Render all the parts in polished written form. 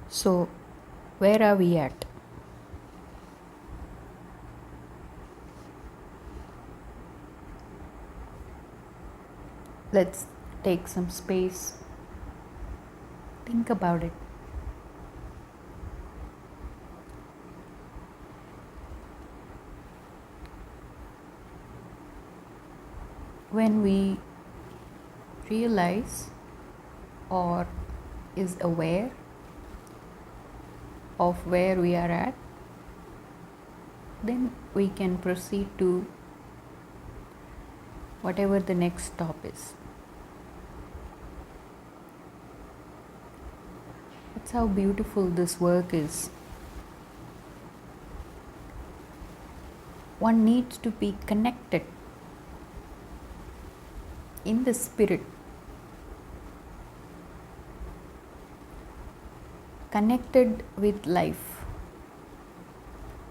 So, where are we at? Let's take some space. Think about it. When we realize or is aware of where we are at, then we can proceed to whatever the next stop is. That's how beautiful this work is. One needs to be connected in the spirit, connected with life,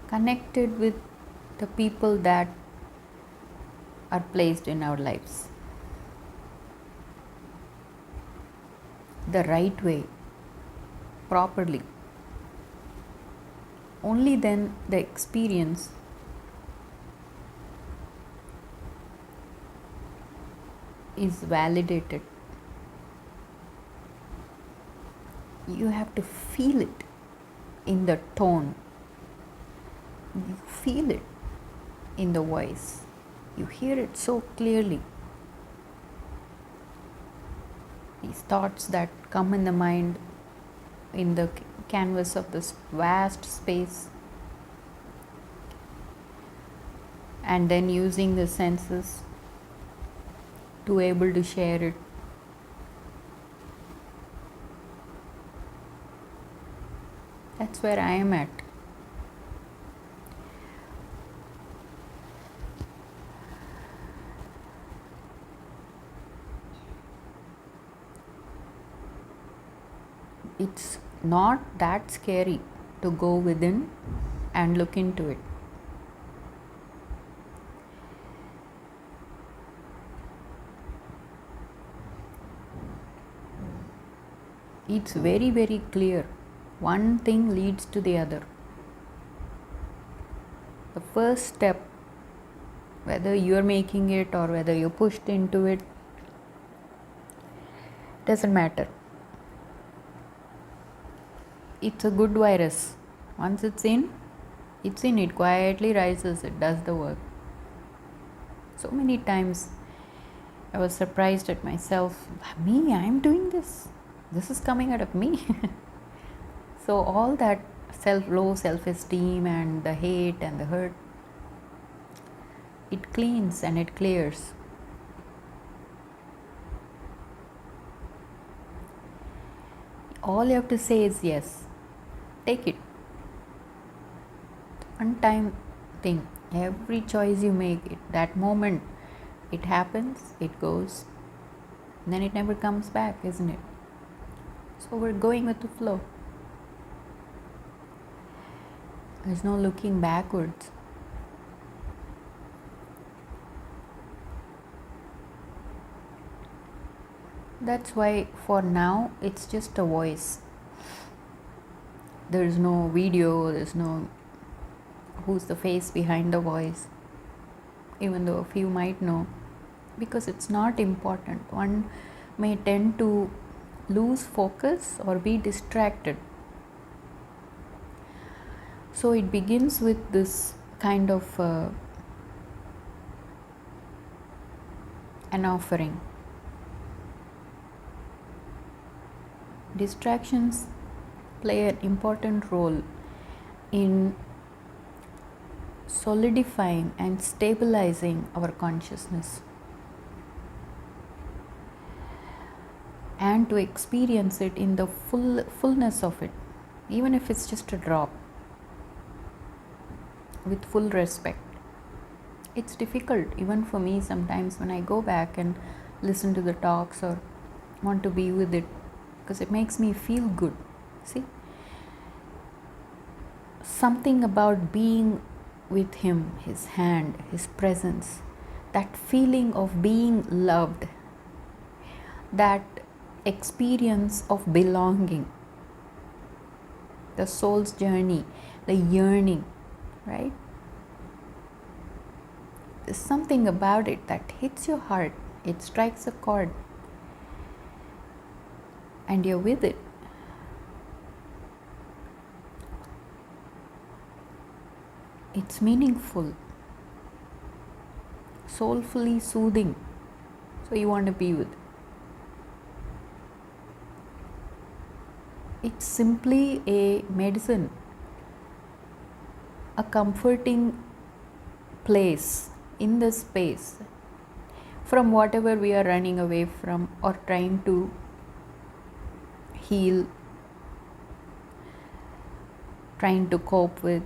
connected with the people that are placed in our lives the right way, properly. Only then the experience is validated. You have to feel it in the tone, you feel it in the voice, you hear it so clearly. These thoughts that come in the mind in the canvas of this vast space, and then using the senses to able to share it. That's where I am at. It's not that scary to go within and look into it. It's very, very clear. One thing leads to the other. The first step, whether you're making it or whether you're pushed into it, doesn't matter. It's a good virus. Once it's in, it quietly rises, it does the work. So many times I was surprised at myself. Me, I'm doing this. This is coming out of me. So all that low self-esteem and the hate and the hurt, it cleans and it clears. All you have to say is yes. Take it. One-time thing. Every choice you make, that moment, it happens, it goes, and then it never comes back, isn't it? So we're going with the flow. There's no looking backwards. That's why for now it's just a voice. There's no video, there's no who's the face behind the voice, even though a few might know, because it's not important. One may tend to lose focus or be distracted. So it begins with this kind of an offering. Distractions play an important role in solidifying and stabilizing our consciousness, and to experience it in the fullness of it, even if it's just a drop, with full respect. It's difficult even for me sometimes when I go back and listen to the talks or want to be with it, because it makes me feel good. See, something about being with him, his hand, his presence, that feeling of being loved, that experience of belonging, the soul's journey, the yearning, right? There's something about it that hits your heart, it strikes a chord, and you're with it. It's meaningful, soulfully soothing, so you want to be with it. It's simply a medicine, a comforting place in the space from whatever we are running away from or trying to heal, trying to cope with.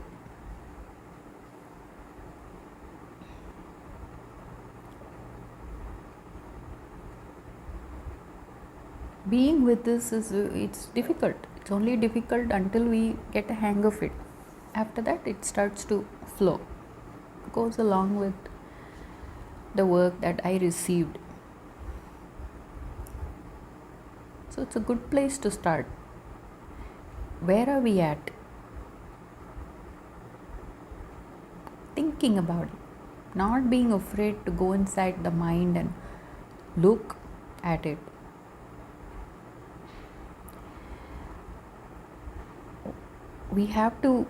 Being with this it's difficult. It's only difficult until we get a hang of it. After that it starts to flow. It goes along with the work that I received. So it's a good place to start. Where are we at? Thinking about it. Not being afraid to go inside the mind and look at it. We have to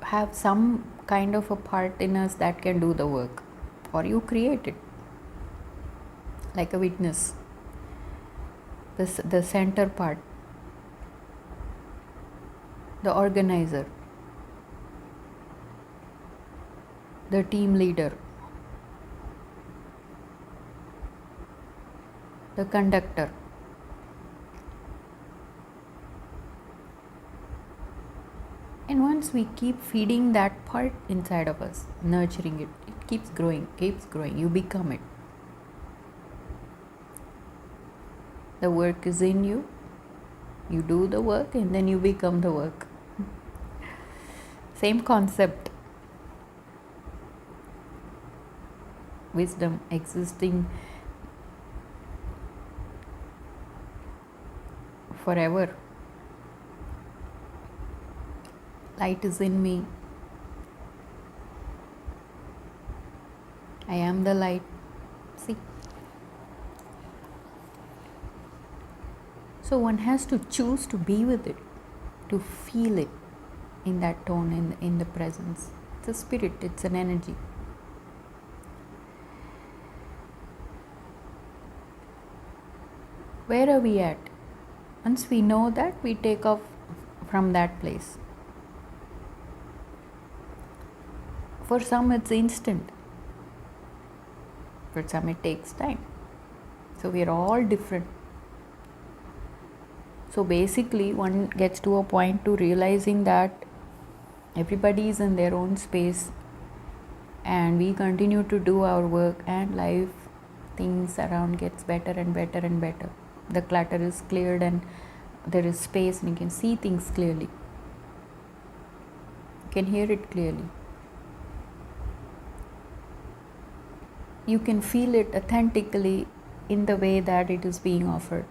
have some kind of a part in us that can do the work, or you create it like a witness, the center part, the organizer, the team leader, the conductor. And once we keep feeding that part inside of us, nurturing it, it keeps growing, you become it. The work is in you, you do the work, and then you become the work. Same concept. Wisdom existing forever. Light is in me. I am the light. See? So one has to choose to be with it, to feel it in that tone, in the presence. It's a spirit, it's an energy. Where are we at? Once we know that, we take off from that place. For some it's instant, for some it takes time. So we are all different. So basically one gets to a point to realizing that everybody is in their own space and we continue to do our work, and life, things around gets better and better and better. The clutter is cleared and there is space and you can see things clearly. You can hear it clearly. You can feel it authentically in the way that it is being offered.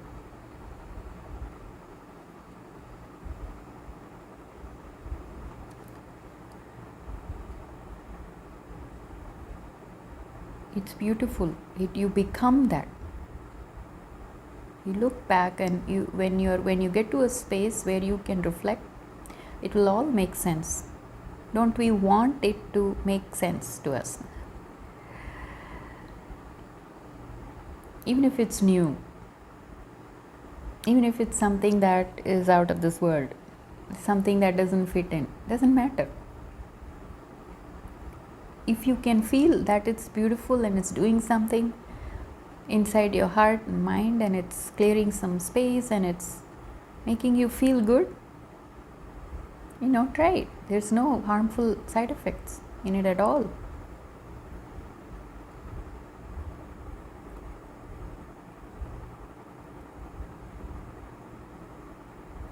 It's beautiful. You become that. You look back and when you get to a space where you can reflect, it will all make sense. Don't we want it to make sense to us? Even if it's new, even if it's something that is out of this world, something that doesn't fit in, doesn't matter. If you can feel that it's beautiful and it's doing something inside your heart and mind, and it's clearing some space and it's making you feel good, try it. There's no harmful side effects in it at all.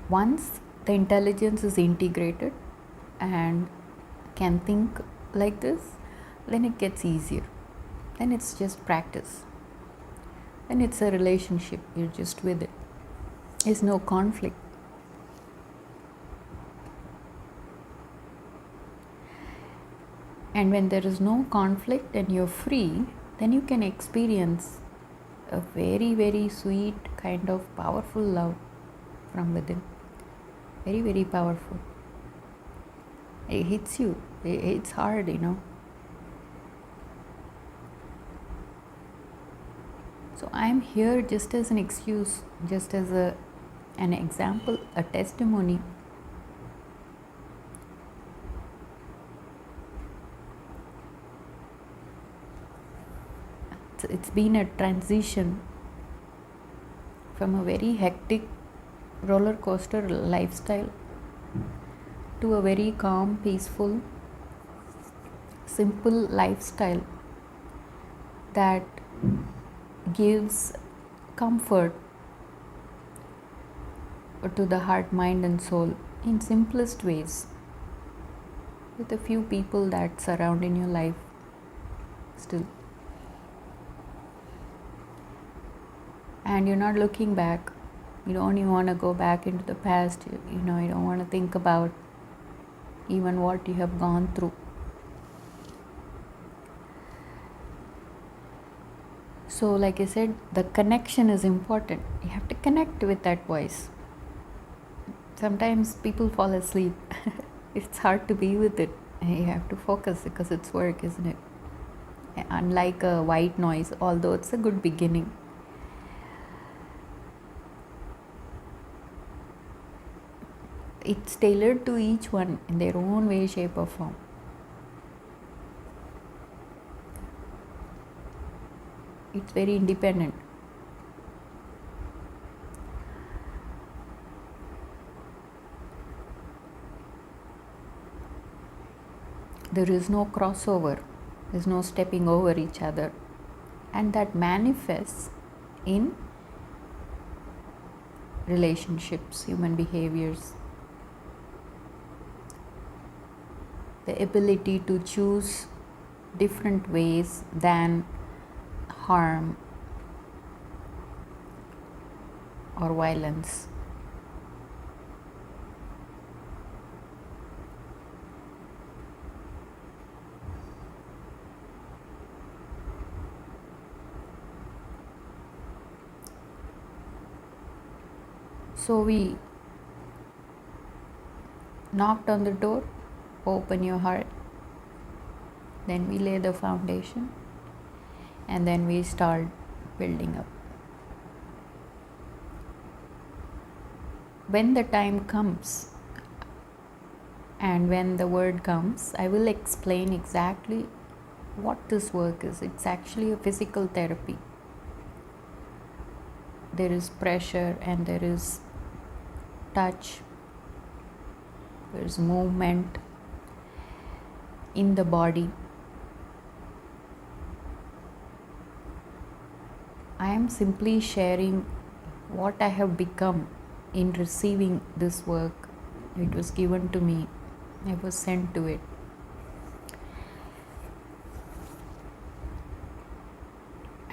Once the intelligence is integrated and can think like this, then it gets easier. Then it's just practice. Then it's a relationship. You're just with it. There's no conflict. And when there is no conflict and you're free, then you can experience a very, very sweet kind of powerful love from within. Very, very powerful. It hits you. It's hard, So I'm here just as an excuse, just as an example, a testimony. It's been a transition from a very hectic roller coaster lifestyle to a very calm, peaceful, simple lifestyle that gives comfort to the heart, mind, and soul in simplest ways, with a few people that surround in your life still. And you're not looking back. You don't even want to go back into the past. You don't want to think about even what you have gone through. So, like I said, the connection is important. You have to connect with that voice. Sometimes people fall asleep. It's hard to be with it. You have to focus because it's work, isn't it? Unlike a white noise, although it's a good beginning. It's tailored to each one in their own way, shape, or form. It's very independent. There is no crossover, there's no stepping over each other, and that manifests in relationships, human behaviors. The ability to choose different ways than harm or violence. So we knocked on the door, open your heart, then we lay the foundation, and then we start building up. When the time comes and when the word comes, I will explain exactly what this work is. It's actually a physical therapy. There is pressure and there is touch, there is movement in the body. I am simply sharing what I have become in receiving this work. It was given to me, I was sent to it.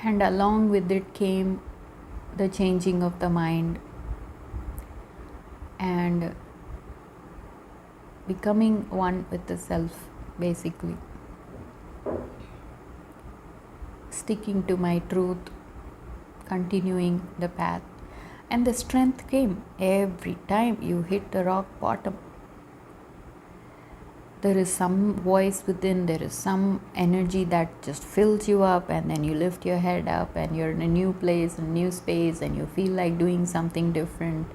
And along with it came the changing of the mind and becoming one with the self, basically. Sticking to my truth, continuing the path. And the strength came every time you hit the rock bottom. There is some voice within, there is some energy that just fills you up, and then you lift your head up and you're in a new place, a new space, and you feel like doing something different.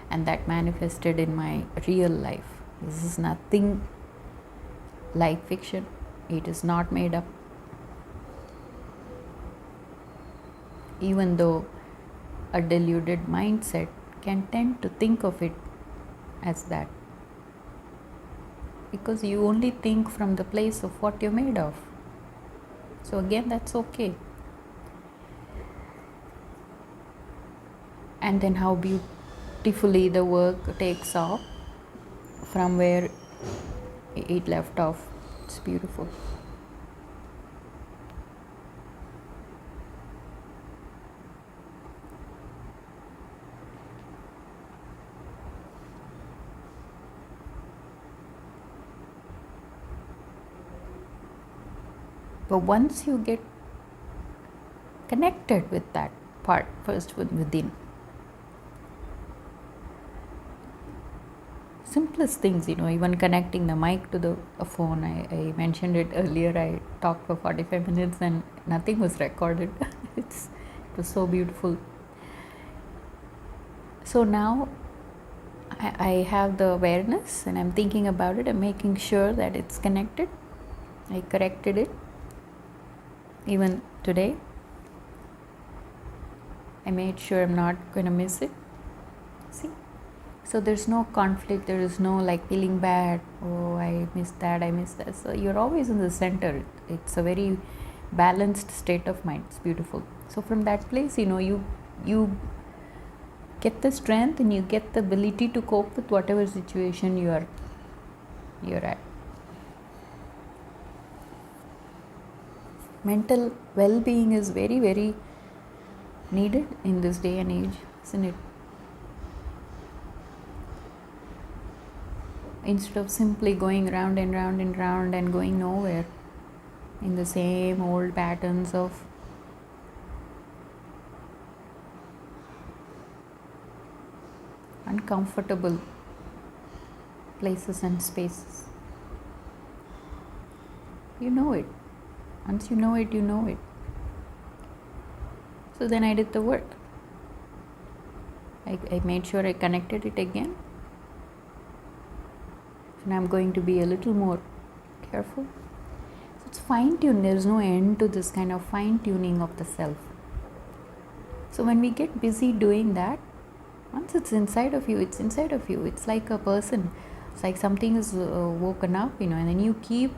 And that manifested in my real life. This is nothing like fiction. It is not made up. Even though a deluded mindset can tend to think of it as that, because you only think from the place of what you're made of. So again, that's okay. And then how beautifully the work takes off from where it left off. It's beautiful. But once you get connected with that part, first within, simplest things, even connecting the mic to the phone. I mentioned it earlier. I talked for 45 minutes and nothing was recorded. It was so beautiful. So now I have the awareness and I'm thinking about it. I'm making sure that it's connected. I corrected it even today. I made sure I'm not going to miss it. See? So there's no conflict, there is no like feeling bad, oh I missed that, I missed that. So you're always in the center. It's a very balanced state of mind. It's beautiful. So from that place, you get the strength and you get the ability to cope with whatever situation you're at. Mental well-being is very, very needed in this day and age, isn't it? Instead of simply going round and round and round and going nowhere in the same old patterns of uncomfortable places and spaces. You know it. Once you know it, you know it. So then I did the work. I made sure I connected it again. And I'm going to be a little more careful. So it's fine-tuned. There's no end to this kind of fine-tuning of the self. So when we get busy doing that, once it's inside of you, it's inside of you. It's like a person. It's like something is woken up, and then you keep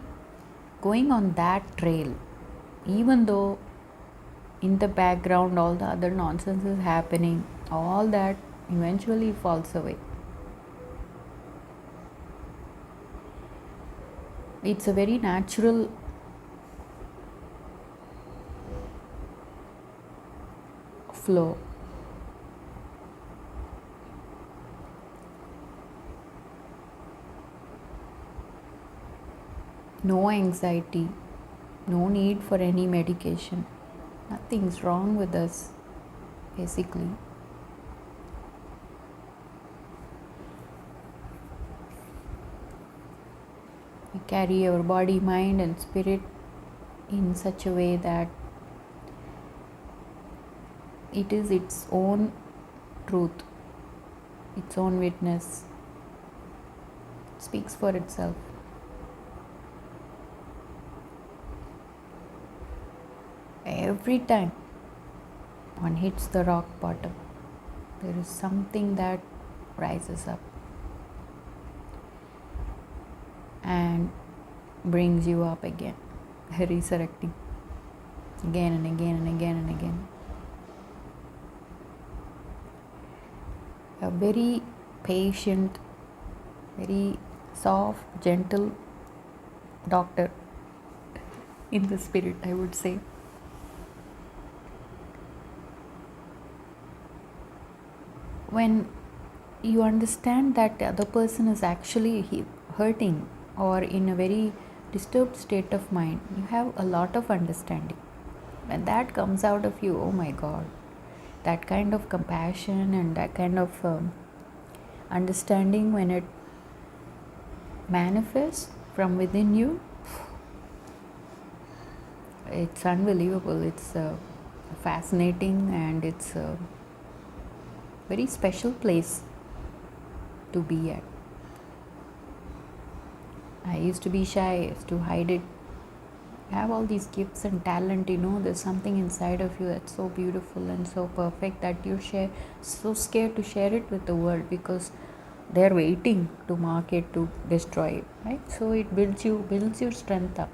going on that trail. Even though in the background all the other nonsense is happening, all that eventually falls away. It's a very natural flow. No anxiety, no need for any medication. Nothing's wrong with us, basically. We carry our body, mind, and spirit in such a way that it is its own truth, its own witness. It speaks for itself. Every time one hits the rock bottom, there is something that rises up and brings you up again, resurrecting again and again and again and again. A very patient, very soft, gentle doctor in the spirit, I would say. When you understand that the other person is actually hurting or in a very disturbed state of mind, you have a lot of understanding. When that comes out of you, oh my God, that kind of compassion and that kind of understanding, when it manifests from within you, it's unbelievable. It's fascinating, and it's a very special place to be at. I used to be shy, I used to hide it. I have all these gifts and talent, there's something inside of you that's so beautiful and so perfect that you're so scared to share it with the world because they're waiting to mark it, to destroy it, right? So it builds your strength up.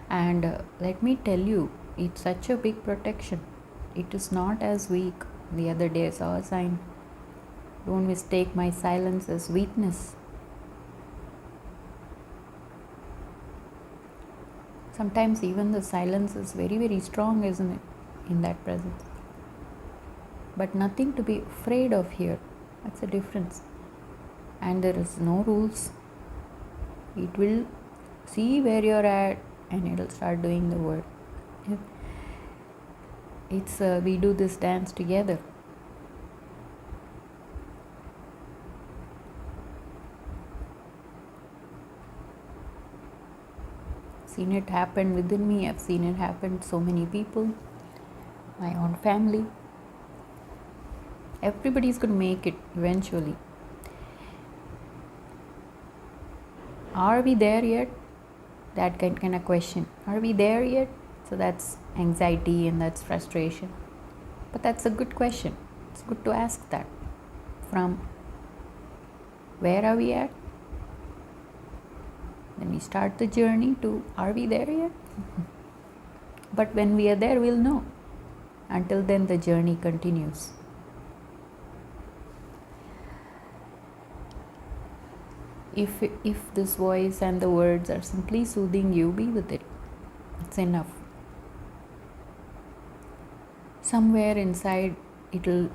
And let me tell you, it's such a big protection. It is not as weak. The other day I saw a sign, don't mistake my silence as weakness. Sometimes even the silence is very, very strong, isn't it, in that presence? But nothing to be afraid of here. That's the difference. And there is no rules. It will see where you're at and it'll start doing the work. It's we do this dance together. Seen it happen within me. I've seen it happen to so many people, my own family. Everybody's going to make it eventually. Are we there yet? That kind of question. Are we there yet? So that's anxiety and that's frustration. But that's a good question. It's good to ask that. From where are we at? Then we start the journey to, are we there yet? But when we are there, we'll know. Until then, the journey continues. If this voice and the words are simply soothing you, be with it. It's enough. Somewhere inside, it'll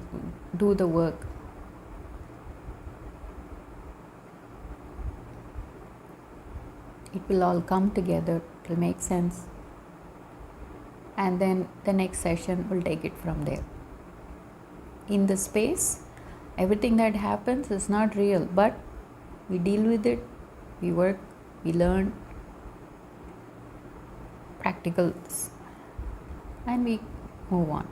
do the work. It will all come together. It'll make sense. And then the next session will take it from there. In the space, everything that happens is not real, but we deal with it, we work, we learn practicals, and we move on.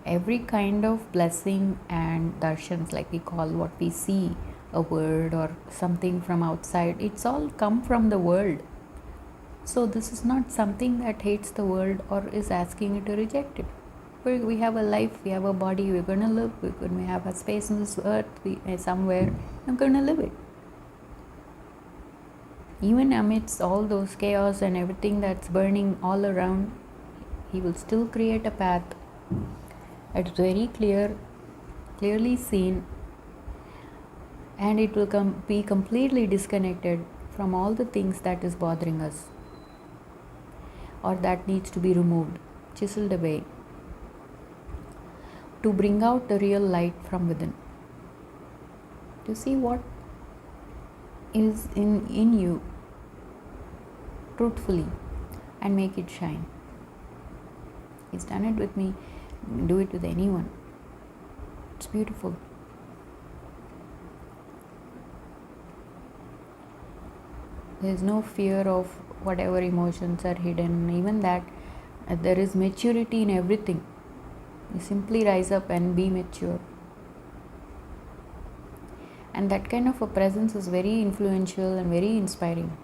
Every kind of blessing and darshans, like we call what we see, a word or something from outside, it's all come from the world. So this is not something that hates the world or is asking you to reject it. We have a life, we have a body, we're going to live, we're going to have a space on this earth, somewhere, we're going to live it. Even amidst all those chaos and everything that's burning all around, he will still create a path. It's very clearly seen, and it will be completely disconnected from all the things that is bothering us or that needs to be removed, chiseled away, to bring out the real light from within, to see what is in you truthfully and make it shine. He's done it with me. Do it with anyone. It's beautiful. There's no fear of whatever emotions are hidden. Even that, there is maturity in everything. You simply rise up and be mature. And that kind of a presence is very influential and very inspiring.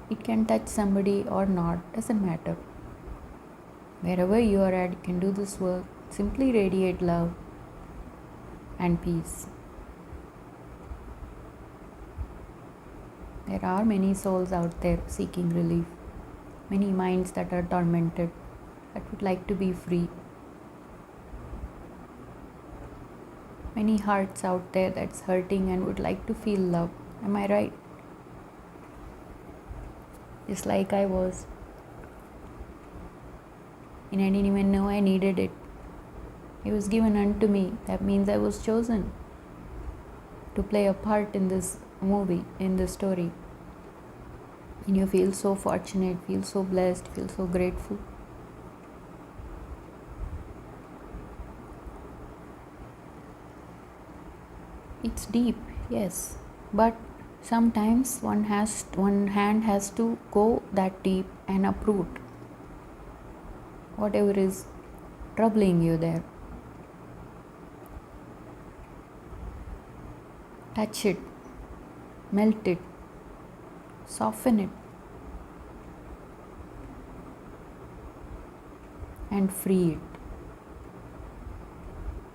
It can touch somebody or not, doesn't matter. Wherever you are at, you can do this work. Simply radiate love and peace. There are many souls out there seeking relief, many minds that are tormented, that would like to be free. Many hearts out there that's hurting and would like to feel love. Am I right? Just like I was. And I didn't even know I needed it. It was given unto me. That means I was chosen to play a part in this movie, in this story. And you feel so fortunate, feel so blessed, feel so grateful. It's deep, yes, but sometimes one hand has to go that deep and uproot whatever is troubling you there. Touch it, melt it, soften it, and free it.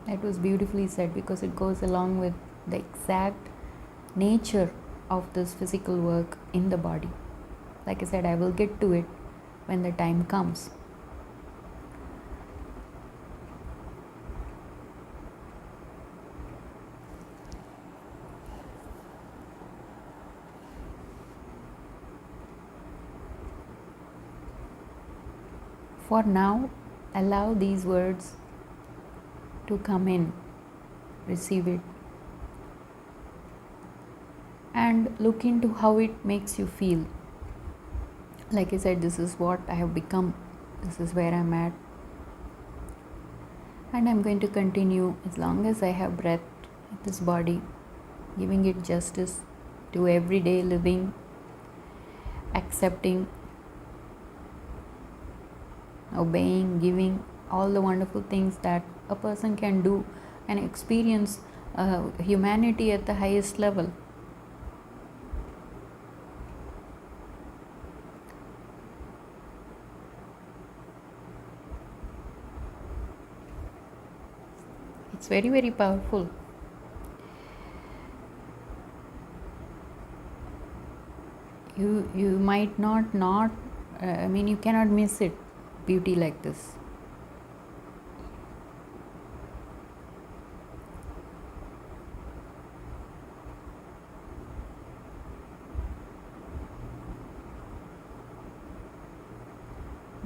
That was beautifully said, because it goes along with the exact nature of this physical work in the body. Like I said, I will get to it when the time comes. for now, allow these words to come in, receive it, and look into how it makes you feel. Like I said, this is what I have become, this is where I'm at, and I'm going to continue as long as I have breath in this body, giving it justice to everyday living, accepting, obeying, giving, all the wonderful things that a person can do and experience humanity at the highest level. It's very, very powerful. You might not you cannot miss it, beauty like this.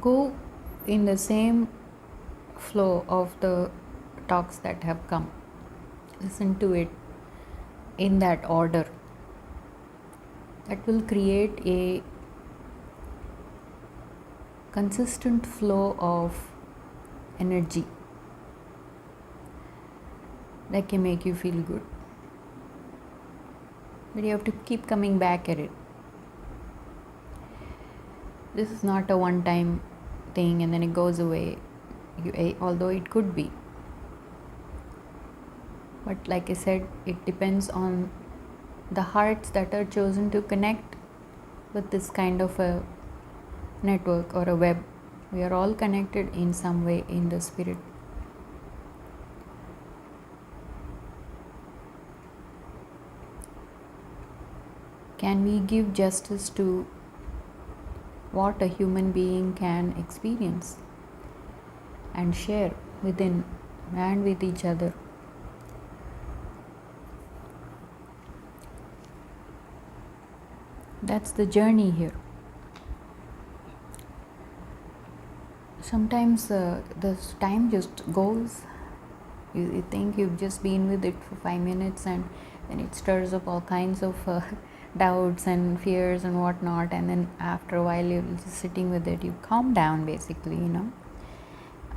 Go in the same flow of the talks that have come. Listen to it in that order. That will create a consistent flow of energy that can make you feel good. But you have to keep coming back at it. This is not a one-time thing and then it goes away, although it could be. But like I said, it depends on the hearts that are chosen to connect with this kind of a network or a web. We are all connected in some way in the spirit. Can we give justice to what a human being can experience and share within and with each other? That's the journey here. Sometimes the time just goes. You think you've just been with it for 5 minutes and then it stirs up all kinds of doubts and fears and whatnot, and then after a while you're just sitting with it, you calm down basically,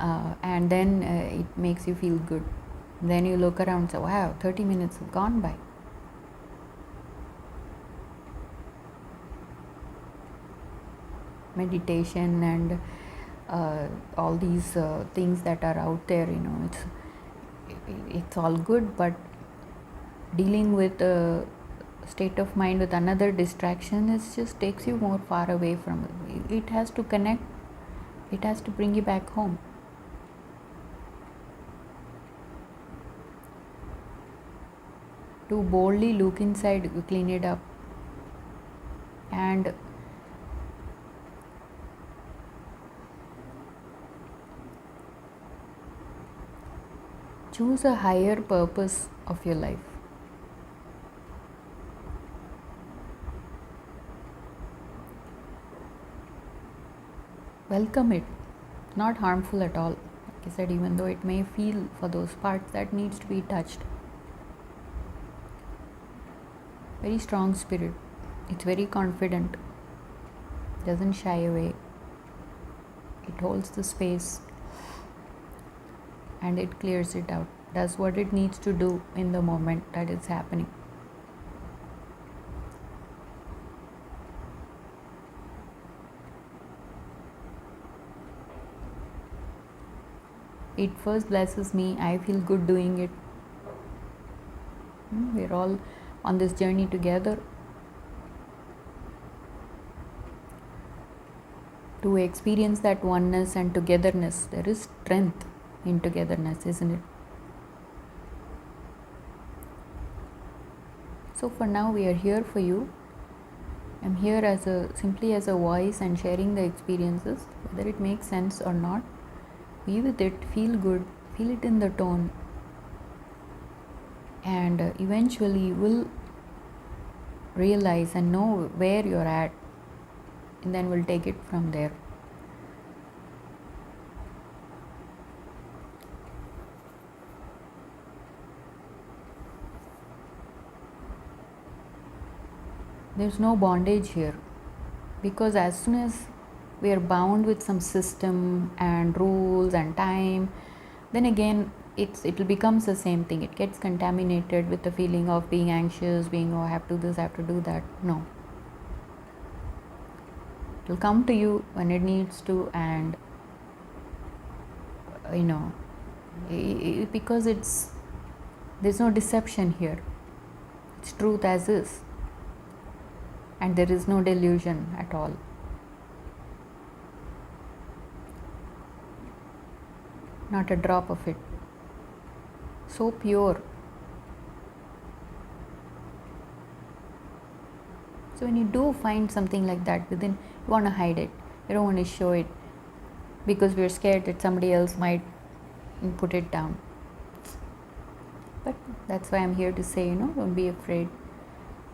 and then it makes you feel good. Then you look around and say, wow, 30 minutes have gone by. Meditation and all these things that are out there, it's all good, but dealing with a state of mind with another distraction just takes you more far away from it. It has to connect, it has to bring you back home. To boldly look inside, clean it up, and choose a higher purpose of your life. Welcome it, not harmful at all. Like I said, even though it may feel for those parts that needs to be touched. Very strong spirit. It's very confident. Doesn't shy away. It holds the space and it clears it out. Does what it needs to do in the moment that it's happening. It first blesses me. I feel good doing it. We're all on this journey together to experience that oneness and togetherness. There is strength in togetherness, isn't it? So for now we are here for you. I'm here simply as a voice and sharing the experiences, whether it makes sense or not. Be with it, feel good, feel it in the tone, and eventually you will realize and know where you're at, and then we'll take it from there. There's no bondage here, because as soon as we are bound with some system and rules and time, then again it'll becomes the same thing. It gets contaminated with the feeling of being anxious, being, oh, I have to do this, I have to do that. No, it'll come to you when it needs to. And because there's no deception here, it's truth as is, and there is no delusion at all. Not a drop of it. So pure. So when you do find something like that within, you want to hide it, you don't want to show it, because we're scared that somebody else might put it down. But that's why I'm here to say, don't be afraid.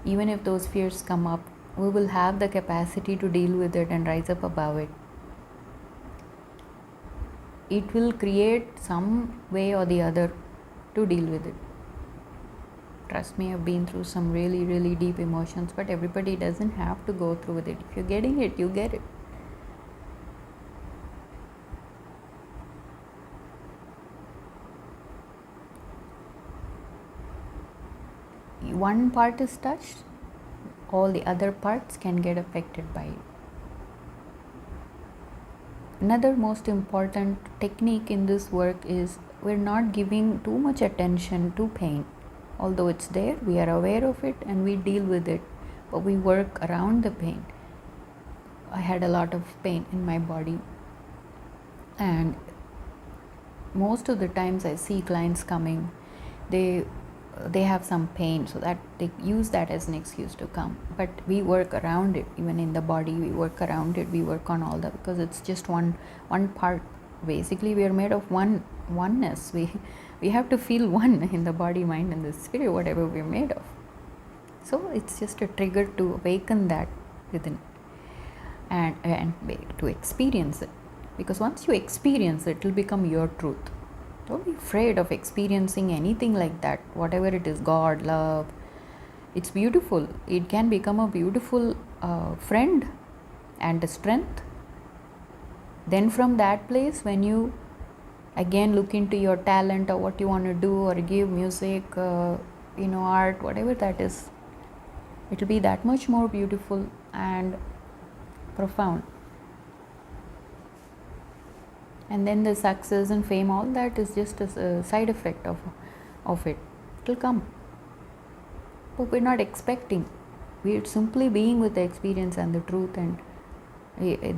Even if those fears come up, we will have the capacity to deal with it and rise up above it. It will create some way or the other to deal with it. Trust me, I've been through some really, really deep emotions, but everybody doesn't have to go through with it. If you're getting it, you get it. One part is touched, all the other parts can get affected by it. Another most important technique in this work is we're not giving too much attention to pain. Although it's there, we are aware of it and we deal with it, but we work around the pain. I had a lot of pain in my body, and most of the times I see clients coming, they have some pain, so that they use that as an excuse to come. But we work around it. Even in the body, we work around it, we work on all that, because it's just one part. Basically, we are made of oneness. We have to feel one in the body, mind and the spirit, whatever we're made of. So it's just a trigger to awaken that within, and to experience it. Because once you experience it, it'll become your truth. Don't be afraid of experiencing anything like that, whatever it is, God, love. It's beautiful. It can become a beautiful friend and a strength. Then from that place, when you again look into your talent or what you want to do or give, music, art, whatever that is, it will be that much more beautiful and profound. And then the success and fame, all that is just a side effect of it. It will come. But we're not expecting. We're simply being with the experience and the truth, and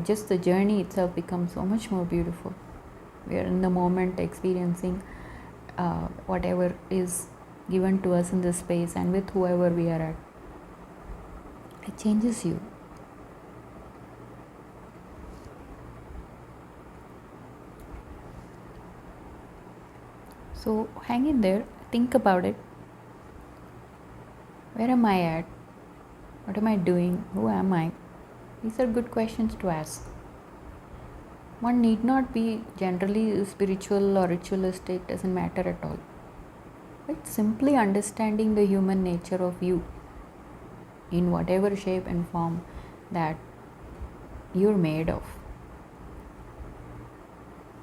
just the journey itself becomes so much more beautiful. We are in the moment experiencing whatever is given to us in this space and with whoever we are at. It changes you. So hang in there, think about it. Where am I at? What am I doing? Who am I? These are good questions to ask. One need not be generally spiritual or ritualistic, doesn't matter at all. It's simply understanding the human nature of you in whatever shape and form that you're made of.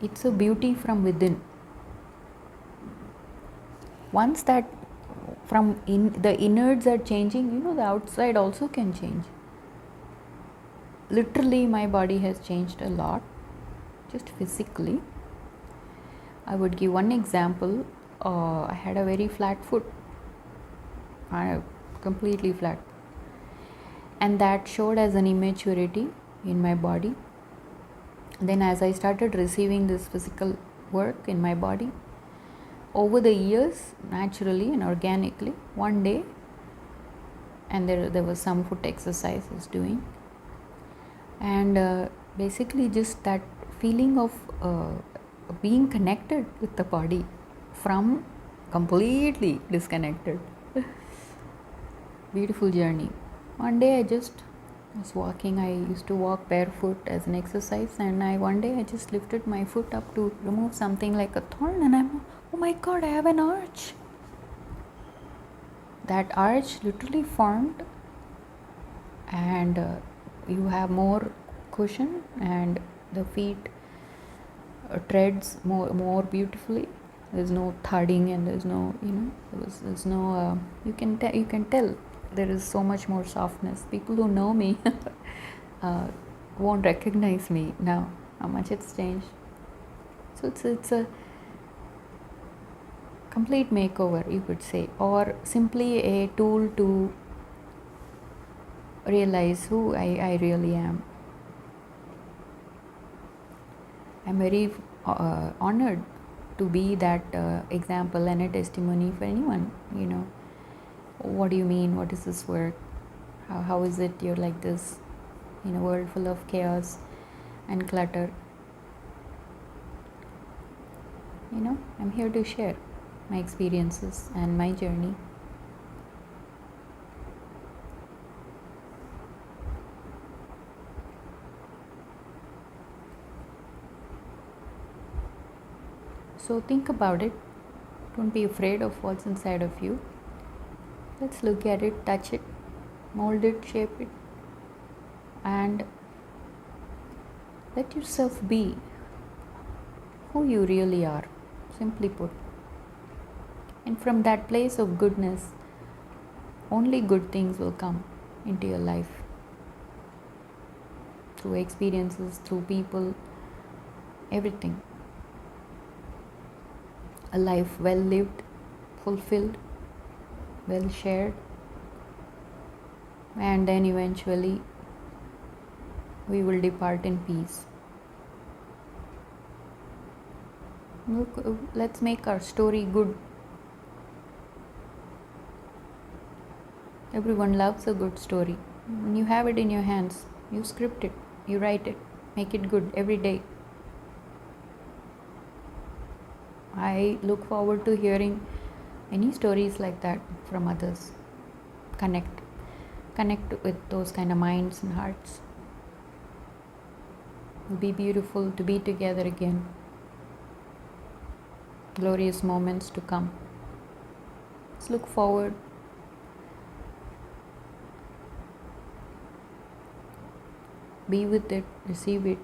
It's a beauty from within. Once that from the innards are changing, the outside also can change. Literally, my body has changed a lot, just physically. I would give one example. I had a very flat foot, completely flat, and that showed as an immaturity in my body. Then as I started receiving this physical work in my body, over the years, naturally and organically, one day, and there was some foot exercise I was doing, and basically just that feeling of being connected with the body from completely disconnected. Beautiful journey. One day I just was walking. I used to walk barefoot as an exercise, and one day I just lifted my foot up to remove something like a thorn, and I'm, oh my God, I have an arch. That arch literally formed and you have more cushion, and the feet treads more beautifully. There's no thudding, and there's no, there's no you can tell there is so much more softness. People who know me uh, won't recognize me now, how much it's changed. So it's a complete makeover, you could say, or simply a tool to realize who I really am. I'm very honored to be that example and a testimony for anyone. What do you mean? What is this work? How is it you're like this in a world full of chaos and clutter? I'm here to share my experiences and my journey. So think about it. Don't be afraid of what's inside of you. Let's look at it, touch it, mold it, shape it, and let yourself be who you really are, simply put. And from that place of goodness, only good things will come into your life. Through experiences, through people, everything. A life well lived, fulfilled, well shared, and then eventually we will depart in peace. Look, let's make our story good. Everyone loves a good story. When you have it in your hands, you script it, you write it, make it good every day. I look forward to hearing any stories like that from others. Connect with those kind of minds and hearts. It will be beautiful to be together again. Glorious moments to come. Let's look forward. Be with it, receive it.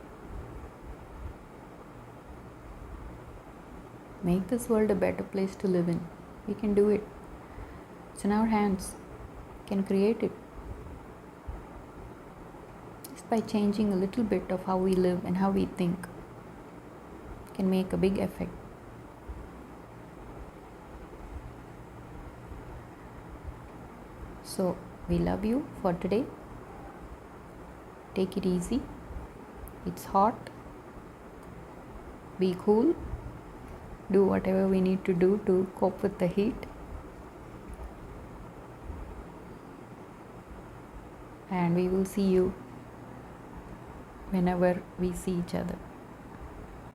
Make this world a better place to live in. We can do it. It's in our hands. We can create it. Just by changing a little bit of how we live and how we think, can make a big effect. So, we love you for today. Take it easy. It's hot. Be cool. Do whatever we need to do to cope with the heat. And we will see you whenever we see each other.